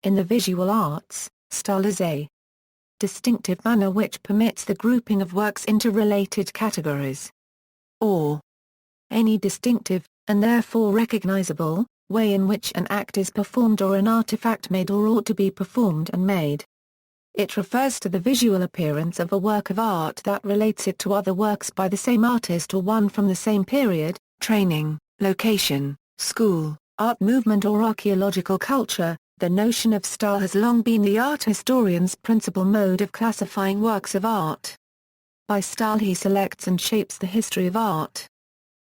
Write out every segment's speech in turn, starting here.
In the visual arts, stylization, distinctive manner which permits the grouping of works into related categories. Or any distinctive, and therefore recognizable, way in which an act is performed or an artifact made or ought to be performed and made. It refers to the visual appearance of a work of art that relates it to other works by the same artist or one from the same period, training, location, school, art movement or archaeological culture. The notion of style has long been the art historian's principal mode of classifying works of art. By style he selects and shapes the history of art.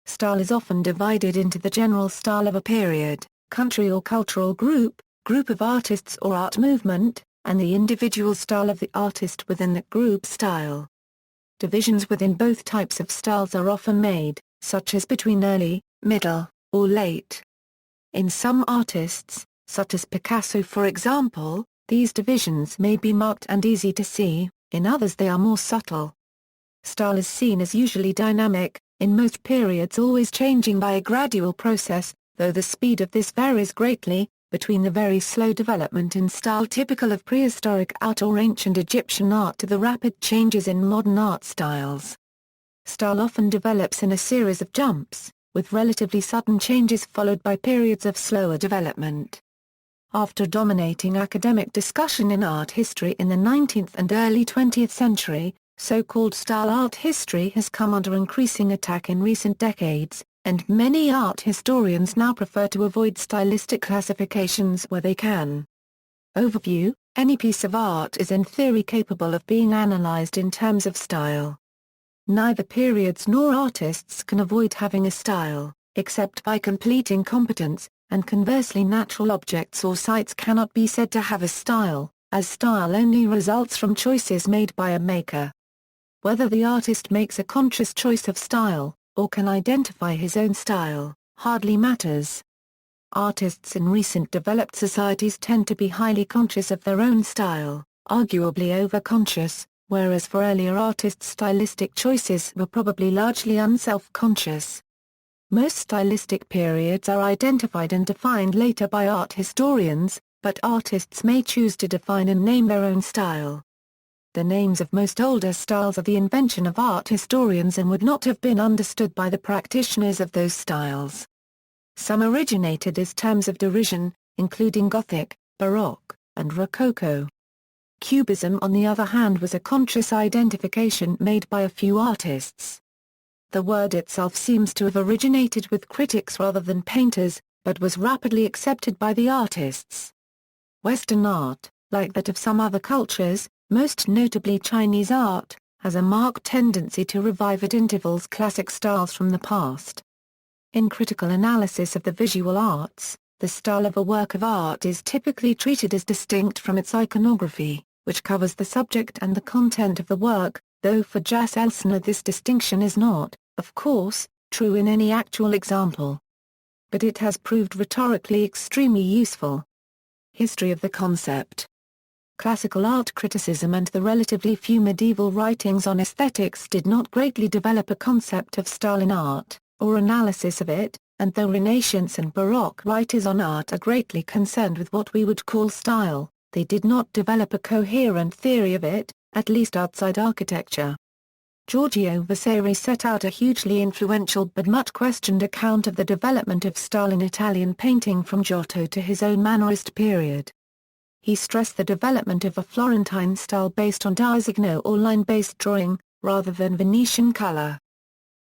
Style is often divided into the general style of a period, country or cultural group of artists or art movement, and the individual style of the artist within that group style. Divisions within both types of styles are often made, such as between early, middle, or late. In some artists, such as Picasso for example, these divisions may be marked and easy to see, in others they are more subtle. Style is seen as usually dynamic, in most periods always changing by a gradual process, though the speed of this varies greatly, between the very slow development in style typical of prehistoric art or ancient Egyptian art to the rapid changes in modern art styles. Style often develops in a series of jumps, with relatively sudden changes followed by periods of slower development. After dominating academic discussion in art history in the 19th and early 20th century, so-called style art history has come under increasing attack in recent decades, and many art historians now prefer to avoid stylistic classifications where they can. Overview: any piece of art is in theory capable of being analyzed in terms of style. Neither periods nor artists can avoid having a style, except by complete incompetence, and conversely natural objects or sites cannot be said to have a style, as style only results from choices made by a maker. Whether the artist makes a conscious choice of style, or can identify his own style, hardly matters. Artists in recent developed societies tend to be highly conscious of their own style, arguably over-conscious, whereas for earlier artists stylistic choices were probably largely unself-conscious. Most stylistic periods are identified and defined later by art historians, but artists may choose to define and name their own style. The names of most older styles are the invention of art historians and would not have been understood by the practitioners of those styles. Some originated as terms of derision, including Gothic, Baroque, and Rococo. Cubism on the other hand was a conscious identification made by a few artists. The word itself seems to have originated with critics rather than painters, but was rapidly accepted by the artists. Western art, like that of some other cultures, most notably Chinese art, has a marked tendency to revive at intervals classic styles from the past. In critical analysis of the visual arts, the style of a work of art is typically treated as distinct from its iconography, which covers the subject and the content of the work, though for Jas Elsner this distinction is not, of course, true in any actual example. But it has proved rhetorically extremely useful. History of the concept. Classical art criticism and the relatively few medieval writings on aesthetics did not greatly develop a concept of style in art, or analysis of it, and though Renaissance and Baroque writers on art are greatly concerned with what we would call style, they did not develop a coherent theory of it, at least outside architecture. Giorgio Vasari set out a hugely influential but much questioned account of the development of style in Italian painting from Giotto to his own Mannerist period. He stressed the development of a Florentine style based on disegno or line-based drawing, rather than Venetian color.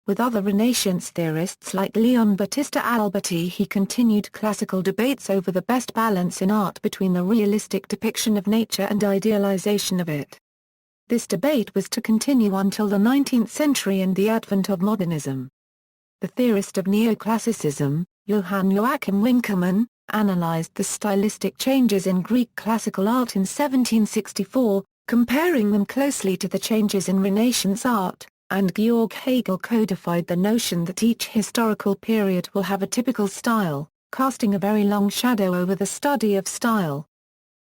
With other Renaissance theorists like Leon Battista Alberti he continued classical debates over the best balance in art between the realistic depiction of nature and idealization of it. This debate was to continue until the 19th century and the advent of modernism. The theorist of neoclassicism, Johann Joachim Winckelmann, analyzed the stylistic changes in Greek classical art in 1764, comparing them closely to the changes in Renaissance art, and Georg Hegel codified the notion that each historical period will have a typical style, casting a very long shadow over the study of style.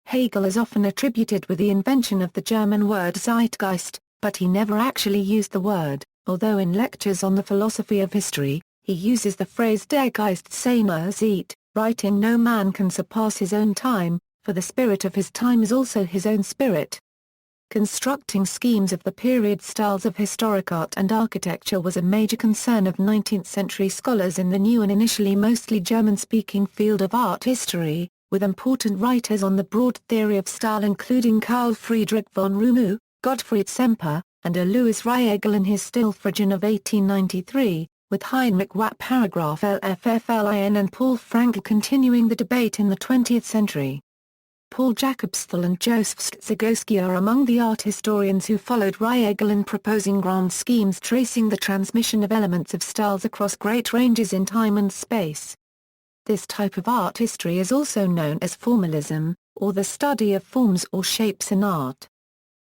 Hegel is often attributed with the invention of the German word Zeitgeist, but he never actually used the word, although in lectures on the philosophy of history, he uses the phrase Der Geist seiner Zeit, writing no man can surpass his own time, for the spirit of his time is also his own spirit. Constructing schemes of the period styles of historic art and architecture was a major concern of 19th-century scholars in the new and initially mostly German-speaking field of art history, with important writers on the broad theory of style including Carl Friedrich von Rumow, Gottfried Semper, and a Louis Riegel in his Stilphagen of 1893, with Heinrich Watt paragraph LFFLIN and Paul Frankel continuing the debate in the 20th century. Paul Jacobsthal and Joseph Strzegowski are among the art historians who followed Riegel in proposing grand schemes tracing the transmission of elements of styles across great ranges in time and space. This type of art history is also known as formalism, or the study of forms or shapes in art.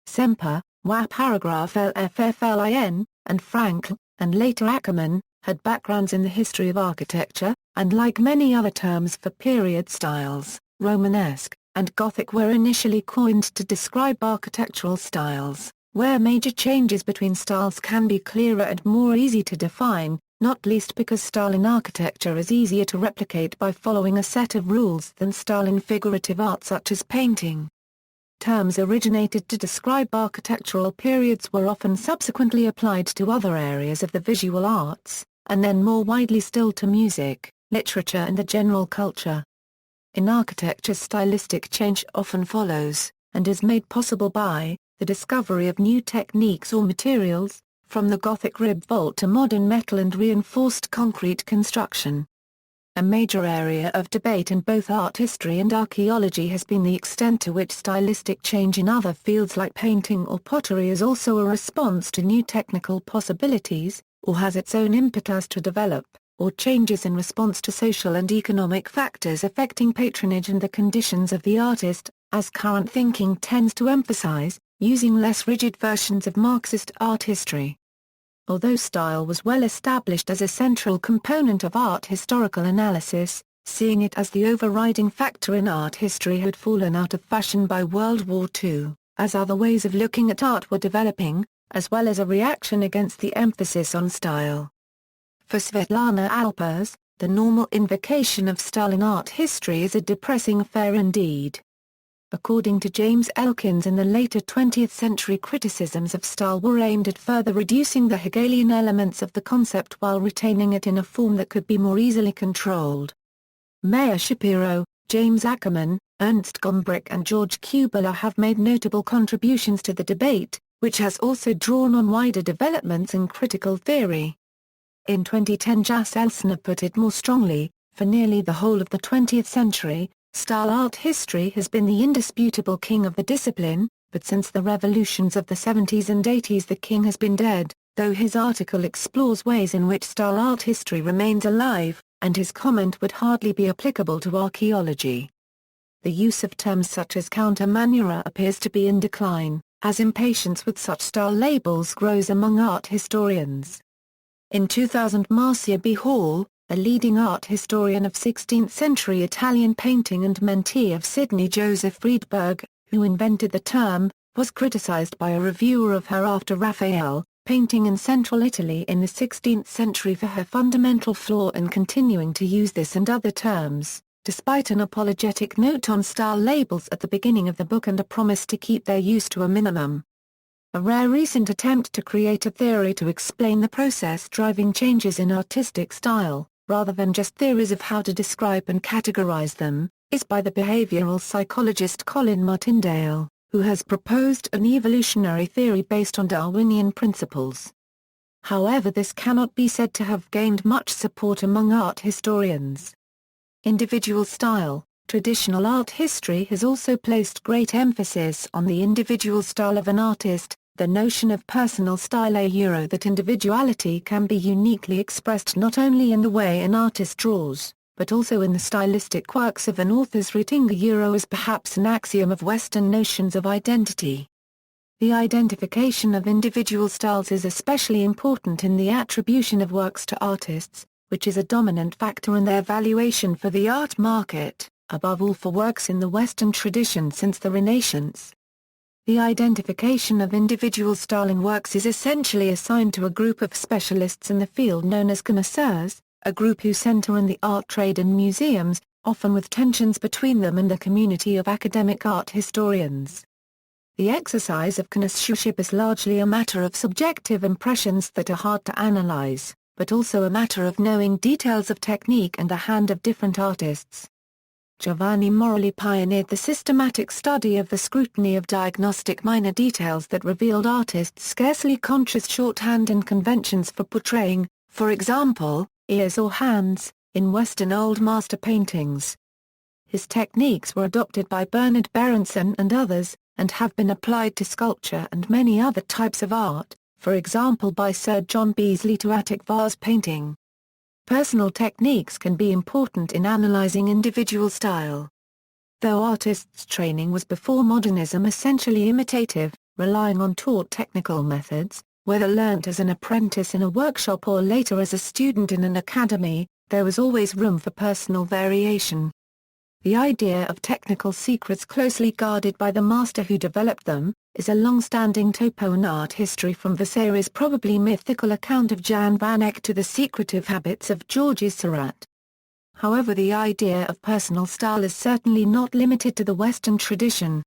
Semper, Watt paragraph LFFLIN, and Frankel, and later Ackermann, had backgrounds in the history of architecture, and like many other terms for period styles, Romanesque and Gothic were initially coined to describe architectural styles, where major changes between styles can be clearer and more easy to define, not least because style in architecture is easier to replicate by following a set of rules than style in figurative art such as painting. Terms originated to describe architectural periods were often subsequently applied to other areas of the visual arts, and then more widely still to music, literature and the general culture. In architecture, stylistic change often follows, and is made possible by, the discovery of new techniques or materials, from the Gothic rib vault to modern metal and reinforced concrete construction. A major area of debate in both art history and archaeology has been the extent to which stylistic change in other fields like painting or pottery is also a response to new technical possibilities, or has its own impetus to develop, or changes in response to social and economic factors affecting patronage and the conditions of the artist, as current thinking tends to emphasize, using less rigid versions of Marxist art history. Although style was well established as a central component of art historical analysis, seeing it as the overriding factor in art history had fallen out of fashion by World War II, as other ways of looking at art were developing, as well as a reaction against the emphasis on style. For Svetlana Alpers, the normal invocation of style in art history is a depressing affair indeed. According to James Elkins, in the later 20th century, criticisms of style were aimed at further reducing the Hegelian elements of the concept while retaining it in a form that could be more easily controlled. Meir Shapiro, James Ackermann, Ernst Gombrich and George Kubeler have made notable contributions to the debate, which has also drawn on wider developments in critical theory. In 2010, Jas Elsner put it more strongly, for nearly the whole of the 20th century, style art history has been the indisputable king of the discipline, but since the revolutions of the 70s and 80s the king has been dead, though his article explores ways in which style art history remains alive, and his comment would hardly be applicable to archaeology. The use of terms such as countermanura appears to be in decline, as impatience with such style labels grows among art historians. In 2000, Marcia B. Hall, a leading art historian of 16th-century Italian painting and mentee of Sidney Joseph Friedberg, who invented the term, was criticized by a reviewer of her after Raphael, painting in central Italy in the 16th century for her fundamental flaw in continuing to use this and other terms, despite an apologetic note on style labels at the beginning of the book and a promise to keep their use to a minimum. A rare recent attempt to create a theory to explain the process driving changes in artistic style, rather than just theories of how to describe and categorize them, is by the behavioral psychologist Colin Martindale, who has proposed an evolutionary theory based on Darwinian principles. However, this cannot be said to have gained much support among art historians. Individual style. Traditional art history has also placed great emphasis on the individual style of an artist, the notion of personal style that individuality can be uniquely expressed not only in the way an artist draws, but also in the stylistic quirks of an author's writing is perhaps an axiom of Western notions of identity. The identification of individual styles is especially important in the attribution of works to artists, which is a dominant factor in their valuation for the art market, above all for works in the Western tradition since the Renaissance. The identification of individual style in works is essentially assigned to a group of specialists in the field known as connoisseurs, a group who center in the art trade and museums, often with tensions between them and the community of academic art historians. The exercise of connoisseurship is largely a matter of subjective impressions that are hard to analyze, but also a matter of knowing details of technique and the hand of different artists. Giovanni Morelli pioneered the systematic study of the scrutiny of diagnostic minor details that revealed artists' scarcely conscious shorthand and conventions for portraying, for example, ears or hands, in Western Old Master paintings. His techniques were adopted by Bernard Berenson and others, and have been applied to sculpture and many other types of art, for example by Sir John Beazley to Attic vase painting. Personal techniques can be important in analyzing individual style. Though artists' training was before modernism essentially imitative, relying on taught technical methods, whether learnt as an apprentice in a workshop or later as a student in an academy, there was always room for personal variation. The idea of technical secrets closely guarded by the master who developed them, is a long-standing topo in art history from Vasari's probably mythical account of Jan van Eyck to the secretive habits of Georges Seurat. However, the idea of personal style is certainly not limited to the Western tradition.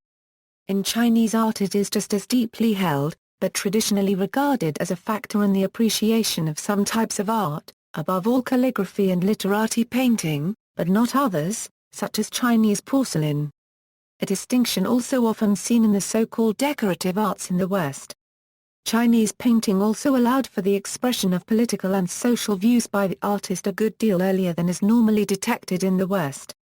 In Chinese art it is just as deeply held, but traditionally regarded as a factor in the appreciation of some types of art, above all calligraphy and literati painting, but not others, such as Chinese porcelain. A distinction also often seen in the so-called decorative arts in the West. Chinese painting also allowed for the expression of political and social views by the artist a good deal earlier than is normally detected in the West.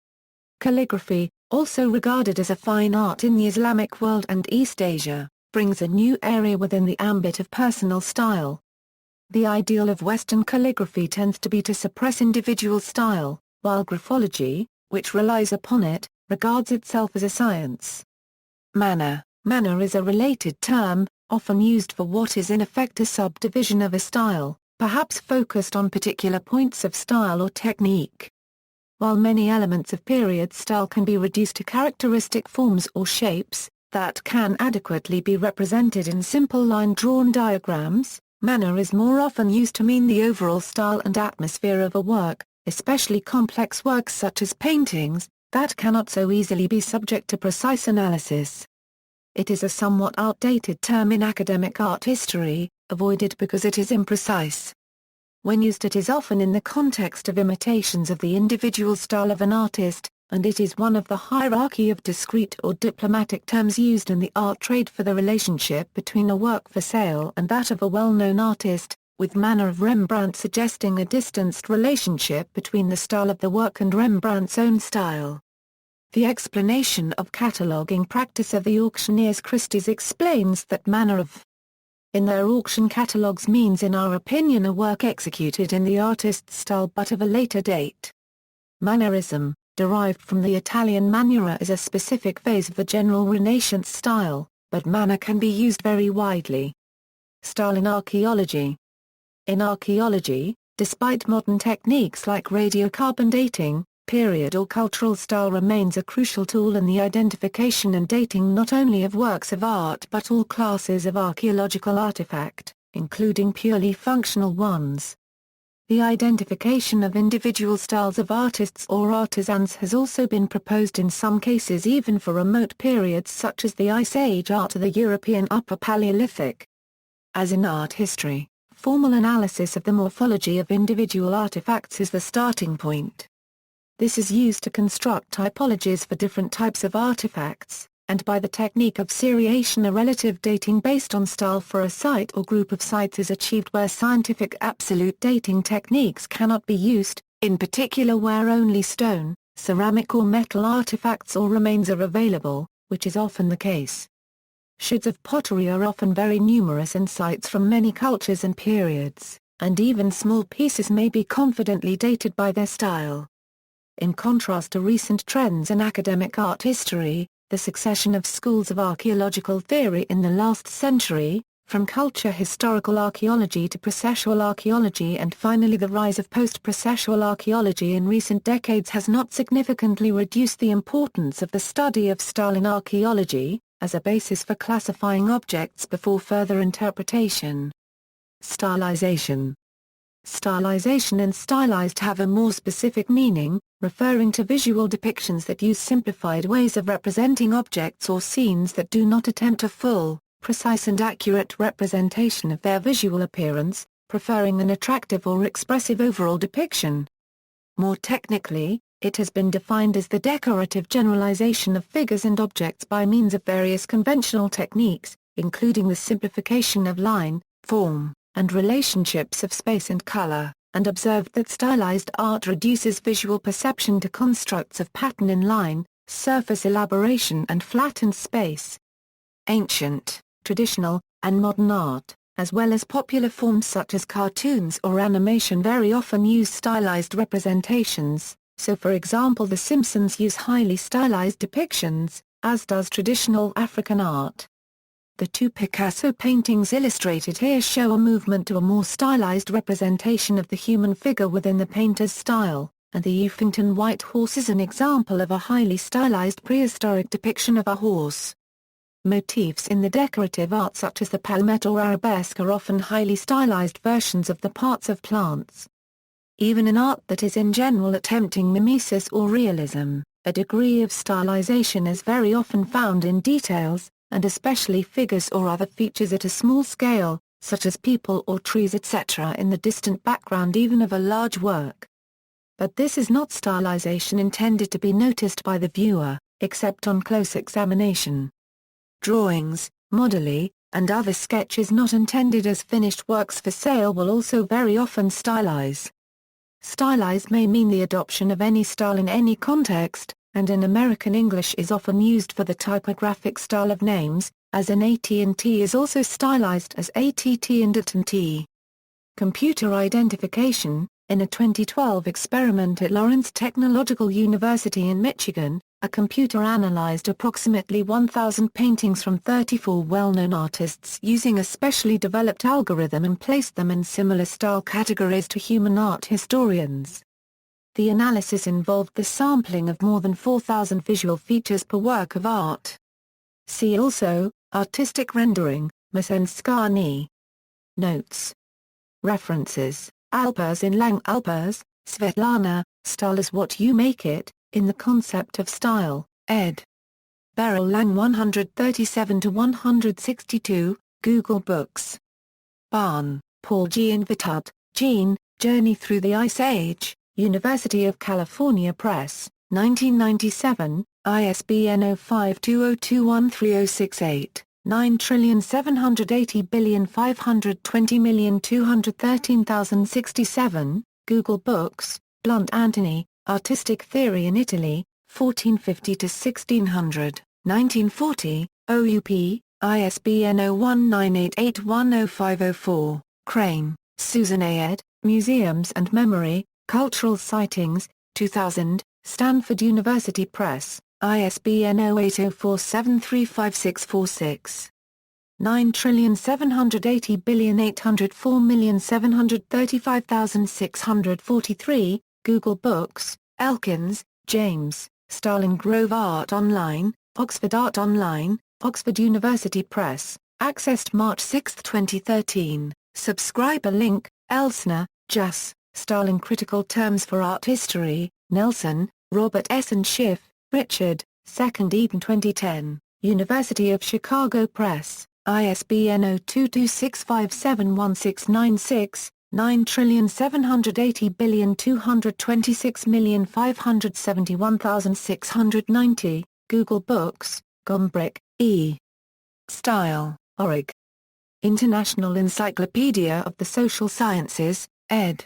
Calligraphy, also regarded as a fine art in the Islamic world and East Asia, brings a new area within the ambit of personal style. The ideal of Western calligraphy tends to be to suppress individual style, while graphology, which relies upon it, regards itself as a science. Manner is a related term, often used for what is in effect a subdivision of a style, perhaps focused on particular points of style or technique. While many elements of period style can be reduced to characteristic forms or shapes, that can adequately be represented in simple line-drawn diagrams, manner is more often used to mean the overall style and atmosphere of a work, especially complex works such as paintings, that cannot so easily be subject to precise analysis. It is a somewhat outdated term in academic art history, avoided because it is imprecise. When used it is often in the context of imitations of the individual style of an artist, and it is one of the hierarchy of discrete or diplomatic terms used in the art trade for the relationship between a work for sale and that of a well-known artist, with manner of Rembrandt suggesting a distanced relationship between the style of the work and Rembrandt's own style. The explanation of cataloguing practice of the auctioneers Christie's explains that manner of in their auction catalogues means in our opinion a work executed in the artist's style but of a later date. Mannerism, derived from the Italian maniera, is a specific phase of the general Renaissance style, but manner can be used very widely. Style in archaeology. In archaeology, despite modern techniques like radiocarbon dating, period or cultural style remains a crucial tool in the identification and dating not only of works of art but all classes of archaeological artifact, including purely functional ones. The identification of individual styles of artists or artisans has also been proposed in some cases even for remote periods such as the Ice Age art or the European Upper Paleolithic. As in art history, formal analysis of the morphology of individual artifacts is the starting point. This is used to construct typologies for different types of artifacts, and by the technique of seriation a relative dating based on style for a site or group of sites is achieved where scientific absolute dating techniques cannot be used, in particular where only stone, ceramic or metal artifacts or remains are available, which is often the case. Sherds of pottery are often very numerous in sites from many cultures and periods, and even small pieces may be confidently dated by their style. In contrast to recent trends in academic art history, the succession of schools of archaeological theory in the last century, from culture-historical archaeology to processual archaeology and finally the rise of post-processual archaeology in recent decades has not significantly reduced the importance of the study of style in archaeology, as a basis for classifying objects before further interpretation. Stylization. Stylization and stylized have a more specific meaning, referring to visual depictions that use simplified ways of representing objects or scenes that do not attempt a full, precise and accurate representation of their visual appearance, preferring an attractive or expressive overall depiction. More technically, it has been defined as the decorative generalization of figures and objects by means of various conventional techniques, including the simplification of line, form, and relationships of space and color, and observed that stylized art reduces visual perception to constructs of pattern in line, surface elaboration and flattened space. Ancient, traditional, and modern art, as well as popular forms such as cartoons or animation, very often use stylized representations, so for example The Simpsons use highly stylized depictions, as does traditional African art. The two Picasso paintings illustrated here show a movement to a more stylized representation of the human figure within the painter's style, and the Uffington White Horse is an example of a highly stylized prehistoric depiction of a horse. Motifs in the decorative art such as the palmette or arabesque are often highly stylized versions of the parts of plants. Even in art that is in general attempting mimesis or realism, a degree of stylization is very often found in details, and especially figures or other features at a small scale, such as people or trees etc. in the distant background even of a large work. But this is not stylization intended to be noticed by the viewer, except on close examination. Drawings, modelling, and other sketches not intended as finished works for sale will also very often stylize. Stylize may mean the adoption of any style in any context, and in American English is often used for the typographic style of names, as in AT&T is also stylized as ATT and AT&T. Computer identification. In a 2012 experiment at Lawrence Technological University in Michigan, a computer analyzed approximately 1,000 paintings from 34 well-known artists using a specially developed algorithm and placed them in similar style categories to human art historians. The analysis involved the sampling of more than 4,000 visual features per work of art. See also, artistic rendering, Masenskani. Notes. References. Alpers in Lang Alpers, Svetlana, Style is What You Make It, in the Concept of Style, ed. Beryl Lang 137-162, Google Books. Barn, Paul G. and Vitut, Jean, Journey Through the Ice Age, University of California Press, 1997, ISBN 0520213068. 9,780,520,213,067, Google Books, Blunt Anthony, Artistic Theory in Italy, 1450–1600, 1940, OUP, ISBN 0198810504, Crane, Susan A. ed., Museums and Memory, Cultural Sightings, 2000, Stanford University Press. ISBN 0804735646. 9,780,804,735,643, Google Books, Elkins, James, Starling Grove Art Online, Oxford Art Online, Oxford University Press, accessed March 6, 2013, subscriber link, Elsner, Jus, Starling Critical Terms for Art History, Nelson, Robert S. and Schiff, Richard, 2nd eden 2010, University of Chicago Press, ISBN 0226571696, 9,780,226,571,690, Google Books, Gombrich, E. Style, Orig. International Encyclopedia of the Social Sciences, ed.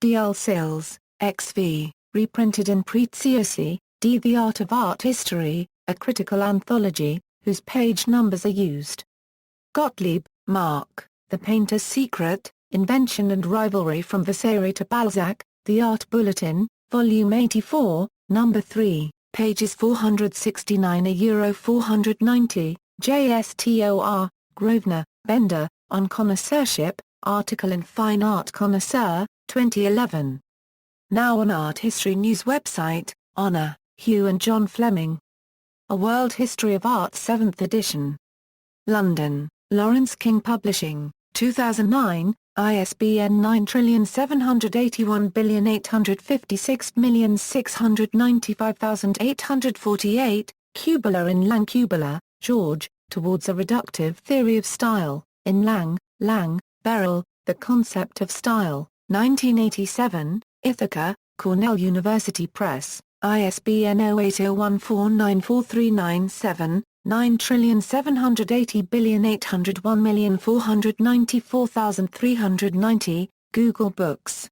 D. L. Sills, XV, reprinted in Preziosi, D. The Art of Art History, a critical anthology, whose page numbers are used. Gottlieb, Mark, The Painter's Secret, Invention and Rivalry from Vasari to Balzac, The Art Bulletin, Volume 84, No. 3, pages 469–490, JSTOR, Grosvenor, Bender, on Connoisseurship, article in Fine Art Connoisseur, 2011. Now on Art History News website, Honor, Hugh and John Fleming. A World History of Art 7th edition. London, Lawrence King Publishing, 2009, ISBN 9781856695848, Kubler in Lang. Kubler, George, Towards a Reductive Theory of Style, in Lang, Beryl, The Concept of Style, 1987, Ithaca, Cornell University Press, ISBN 0801494397, 9780801494390, Google Books.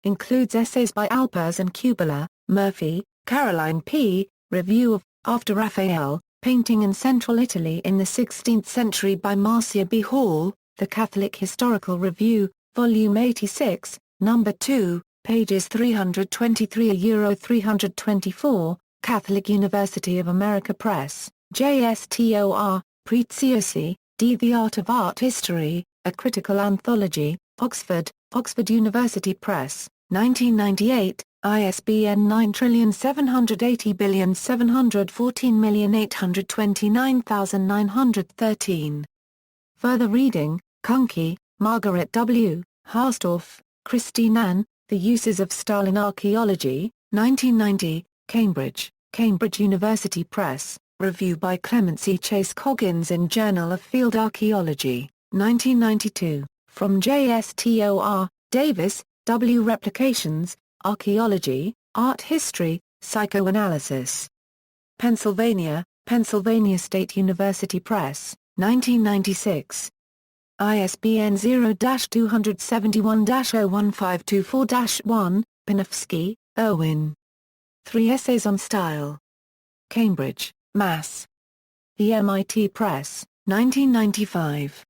Includes essays by Alpers and Kubler, Murphy, Caroline P., Review of, After Raphael, Painting in Central Italy in the 16th Century by Marcia B. Hall, The Catholic Historical Review, Volume 86, No. 2, pages 323–324, Catholic University of America Press, JSTOR, Preziosi, D. The Art of Art History, A Critical Anthology, Oxford, Oxford University Press, 1998, ISBN 9780714829913. Further reading, Kuhnke, Margaret W., Harsdorff, Christine Ann, The Uses of Style in Archaeology, 1990, Cambridge, Cambridge University Press, Review by Clemency Chase Coggins in Journal of Field Archaeology, 1992, from JSTOR, Davis, W. Replications, Archaeology, Art History, Psychoanalysis. Pennsylvania, Pennsylvania State University Press, 1996. ISBN 0-271-01524-1, Panofsky, Erwin. 3 Essays on Style. Cambridge, Mass. The MIT Press, 1995.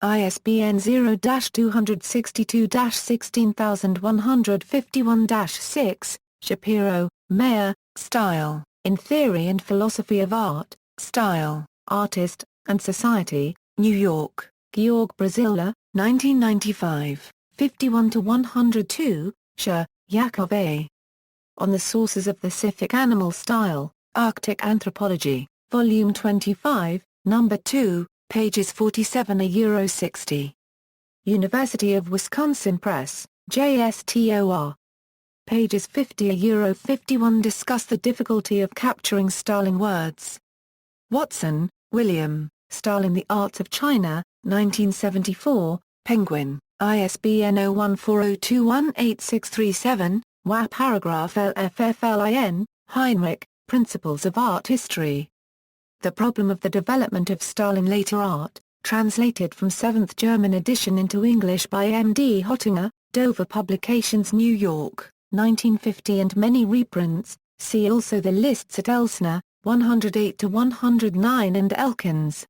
ISBN 0-262-16151-6, Shapiro, Meyer, Style, in Theory and Philosophy of Art, Style, Artist, and Society, New York, Georg Braziller, 1995, 51–102, Scher, Yakov A. On the Sources of the Scythic Animal Style, Arctic Anthropology, Volume 25, No. 2, pages 47–60. University of Wisconsin Press, JSTOR. Pages 50–51 discuss the difficulty of capturing style in words. Watson, William, Style in the Arts of China, 1974, Penguin, ISBN 0140218637, WA paragraph LFFLIN, Heinrich, Principles of Art History. The Problem of the Development of Style in Later Art, translated from 7th German edition into English by M. D. Hottinger, Dover Publications, New York, 1950, and many reprints. See also the lists at Elsner, 108–109, and Elkins.